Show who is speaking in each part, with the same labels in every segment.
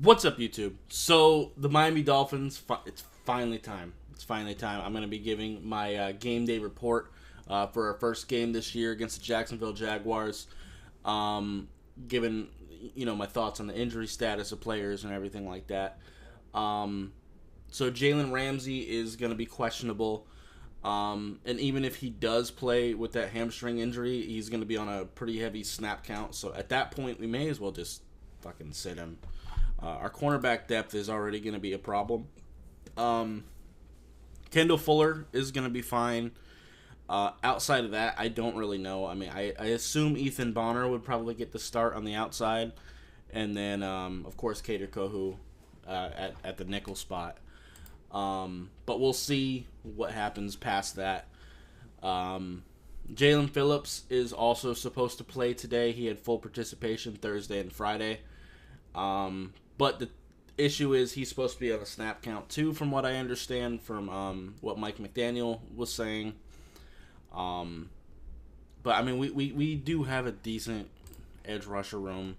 Speaker 1: What's up, YouTube? So, the Miami Dolphins, it's finally time. It's finally time. I'm going to be giving my game day report for our first game this year against the Jacksonville Jaguars. Given, my thoughts on the injury status of players and everything like that. So, Jalen Ramsey is going to be questionable. And even if he does play with that hamstring injury, he's going to be on a pretty heavy snap count. So, at that point, we may as well just fucking sit him. Our cornerback depth is already going to be a problem. Kendall Fuller is going to be fine. Outside of that, I don't really know. I mean, I assume Ethan Bonner would probably get the start on the outside. And then, of course, Kader Kohu at the nickel spot. But we'll see what happens past that. Jalen Phillips is also supposed to play today. He had full participation Thursday and Friday. But the issue is he's supposed to be on a snap count too, from what I understand from what Mike McDaniel was saying. But I mean, we do have a decent edge rusher room.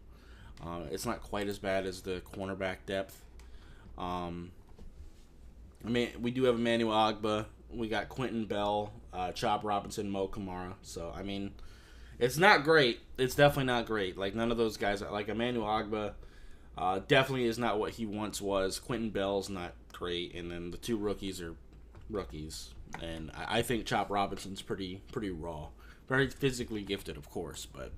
Speaker 1: It's not quite as bad as the cornerback depth. I mean, we do have Emmanuel Ogbah. We got Quentin Bell, Chop Robinson, Mo Kamara. So, I mean, it's not great. It's definitely not great. Like, none of those guys, like Emmanuel Ogbah, definitely is not what he once was. Quentin Bell's not great. And then the two rookies are rookies. And I think Chop Robinson's pretty raw. Very physically gifted, of course. But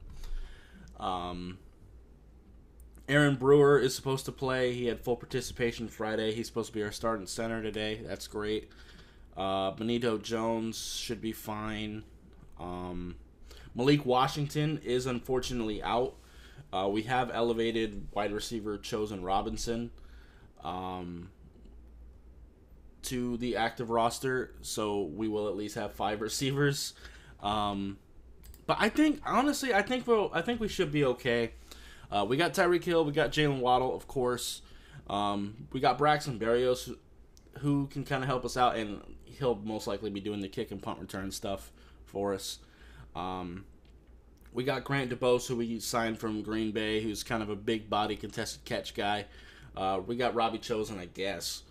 Speaker 1: Aaron Brewer is supposed to play. He had full participation Friday. He's supposed to be our starting center today. That's great. Benito Jones should be fine. Malik Washington is unfortunately out. We have elevated wide receiver Chosen Robinson to the active roster, so we will at least have 5 receivers. But I think, honestly, I think we should be okay. We got Tyreek Hill, we got Jalen Waddle, of course. We got Braxton Berrios, who can kind of help us out, and he'll most likely be doing the kick and punt return stuff for us. We got Grant DuBose, who we signed from Green Bay, who's kind of a big body contested catch guy. We got Robbie Chosen, I guess.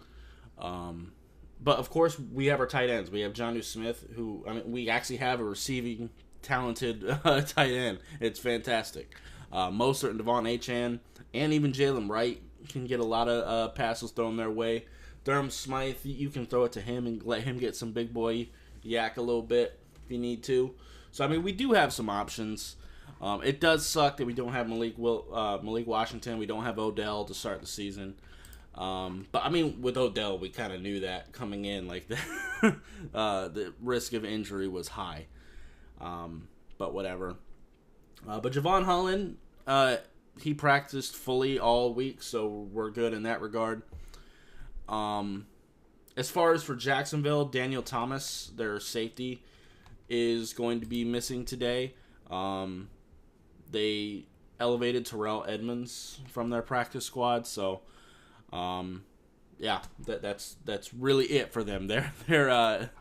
Speaker 1: But, of course, we have our tight ends. We have Jonnu Smith, who, I mean, we actually have a receiving talented tight end. It's fantastic. Mostert and Devon Achane, and even Jalen Wright can get a lot of passes thrown their way. Durham Smythe, you can throw it to him and let him get some big boy yak a little bit if you need to. So, I mean, we do have some options. It does suck that we don't have Malik Washington. We don't have Odell to start the season. But, I mean, with Odell, we kind of knew that coming in. Like, the risk of injury was high. But whatever. But Javon Holland, he practiced fully all week, so we're good in that regard. As far as for Jacksonville, Daniel Thomas, their safety, is going to be missing today. They elevated Terrell Edmonds from their practice squad, so yeah, that's really it for them. Their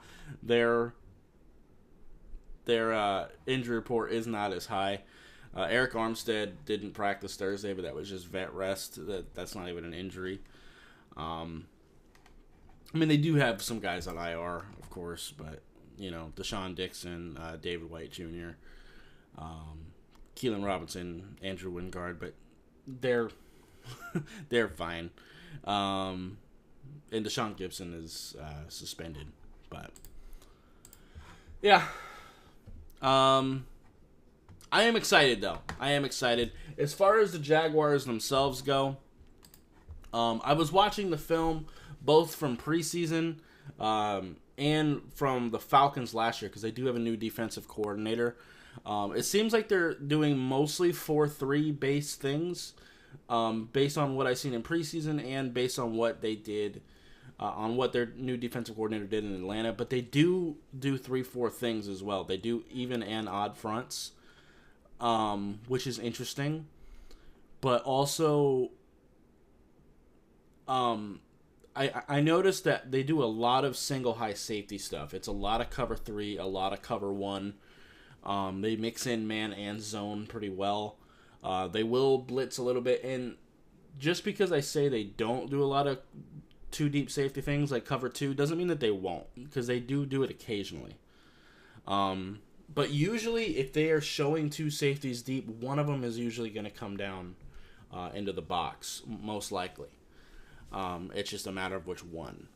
Speaker 1: injury report is not as high. Eric Armstead didn't practice Thursday, but that was just vet rest. That's not even an injury. I mean, they do have some guys on IR, of course, but, Deshaun Dixon, David White Jr., Keelan Robinson, Andrew Wingard, but they're fine. And Deshaun Gibson is suspended, but yeah. I am excited, though. I am excited. As far as the Jaguars themselves go, I was watching the film both from preseason and from the Falcons last year, because they do have a new defensive coordinator. It seems like they're doing mostly 4-3 based things, based on what I've seen in preseason and based on what they did, on what their new defensive coordinator did in Atlanta. But they do 3-4 things as well. They do even and odd fronts, which is interesting. But also, I noticed that they do a lot of single high safety stuff. It's a lot of cover 3, a lot of cover 1. They mix in man and zone pretty well. They will blitz a little bit, and just because I say they don't do a lot of two deep safety things like cover two doesn't mean that they won't, because they do it occasionally. But usually, if they are showing two safeties deep, one of them is usually going to come down into the box, most likely. It's just a matter of which one.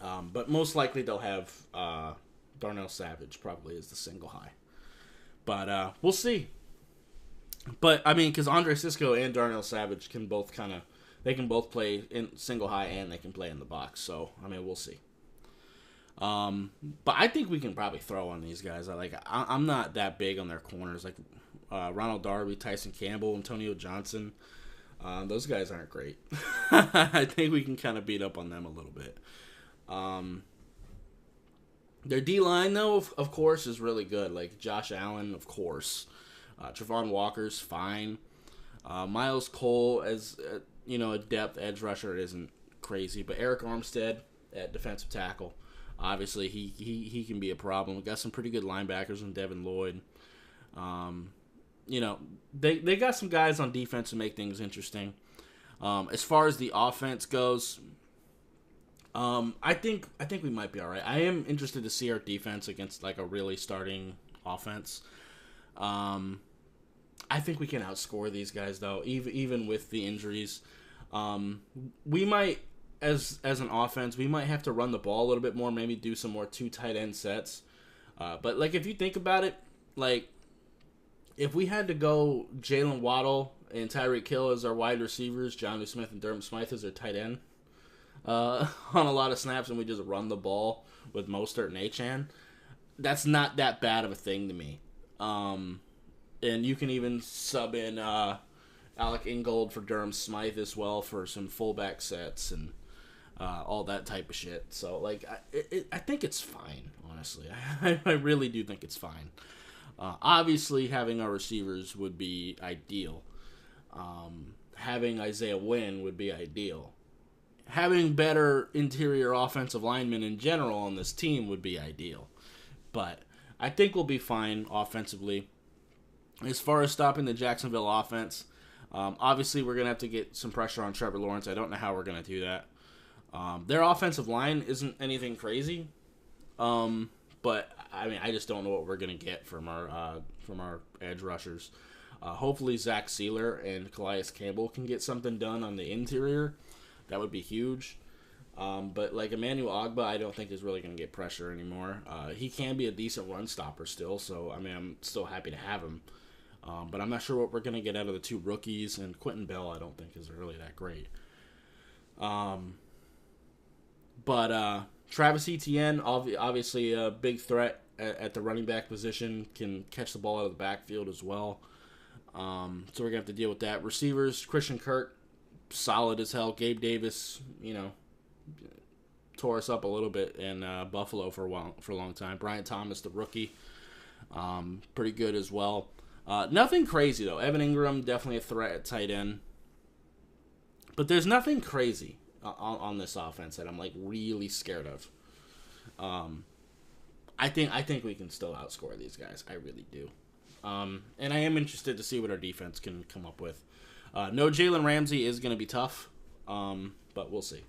Speaker 1: But most likely they'll have Darnell Savage probably is the single high. But we'll see. But, I mean, because Andre Cisco and Darnell Savage can both they can both play in single high and they can play in the box. So, I mean, we'll see. But I think we can probably throw on these guys. I'm not that big on their corners. Like Ronald Darby, Tyson Campbell, Antonio Johnson. Those guys aren't great. I think we can kind of beat up on them a little bit. Their D-line, though, of course, is really good. Like Josh Allen, of course. Trevon Walker's fine. Miles Cole, as a depth edge rusher, isn't crazy. But Eric Armstead at defensive tackle. Obviously, he can be a problem. We got some pretty good linebackers in Devin Lloyd. They got some guys on defense to make things interesting. As far as the offense goes, I think we might be all right. I am interested to see our defense against like a really starting offense. I think we can outscore these guys though, even with the injuries. We might. As an offense, we might have to run the ball a little bit more, maybe do some more 2 tight end sets. But, like, if you think about it, like, if we had to go Jalen Waddle and Tyreek Hill as our wide receivers, Jonnu Smith and Durham Smythe as our tight end on a lot of snaps, and we just run the ball with Mostert and Achane, that's not that bad of a thing to me. And you can even sub in Alec Ingold for Durham Smythe as well for some fullback sets and all that type of shit. So, like, I think it's fine, honestly. I really do think it's fine. Obviously, having our receivers would be ideal. Having Isaiah Wynn would be ideal. Having better interior offensive linemen in general on this team would be ideal. But I think we'll be fine offensively. As far as stopping the Jacksonville offense, obviously we're going to have to get some pressure on Trevor Lawrence. I don't know how we're going to do that. Their offensive line isn't anything crazy, but I mean I just don't know what we're going to get from our edge rushers. Hopefully Zach Sealer and Calais Campbell can get something done on the interior. That would be huge. But like Emmanuel Ogbah, I don't think is really going to get pressure anymore. He can be a decent run stopper still, so I mean I'm still happy to have him. But I'm not sure what we're going to get out of the 2 rookies, and Quentin Bell I don't think is really that great. But Travis Etienne, obviously a big threat at the running back position, can catch the ball out of the backfield as well. So we're going to have to deal with that. Receivers, Christian Kirk, solid as hell. Gabe Davis, tore us up a little bit in Buffalo for a long time. Bryant Thomas, the rookie, pretty good as well. Nothing crazy, though. Evan Ingram, definitely a threat at tight end. But there's nothing crazy on this offense that I'm, like, really scared of. I think we can still outscore these guys. I really do. And I am interested to see what our defense can come up with. No Jalen Ramsey is going to be tough, but we'll see.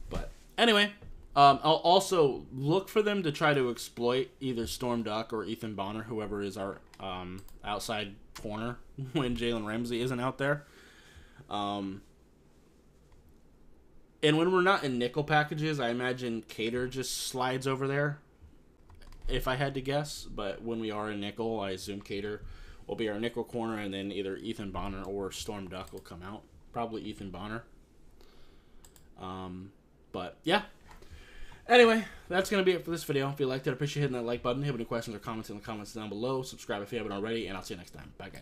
Speaker 1: But anyway, I'll also look for them to try to exploit either Storm Duck or Ethan Bonner, whoever is our outside corner when Jalen Ramsey isn't out there. And when we're not in nickel packages, I imagine Cater just slides over there, if I had to guess. But when we are in nickel, I assume Cater will be our nickel corner, and then either Ethan Bonner or Storm Duck will come out. Probably Ethan Bonner. But, yeah. Anyway, that's going to be it for this video. If you liked it, I appreciate hitting that like button. If you have any questions or comments in the comments down below. Subscribe if you haven't already, and I'll see you next time. Bye, guys.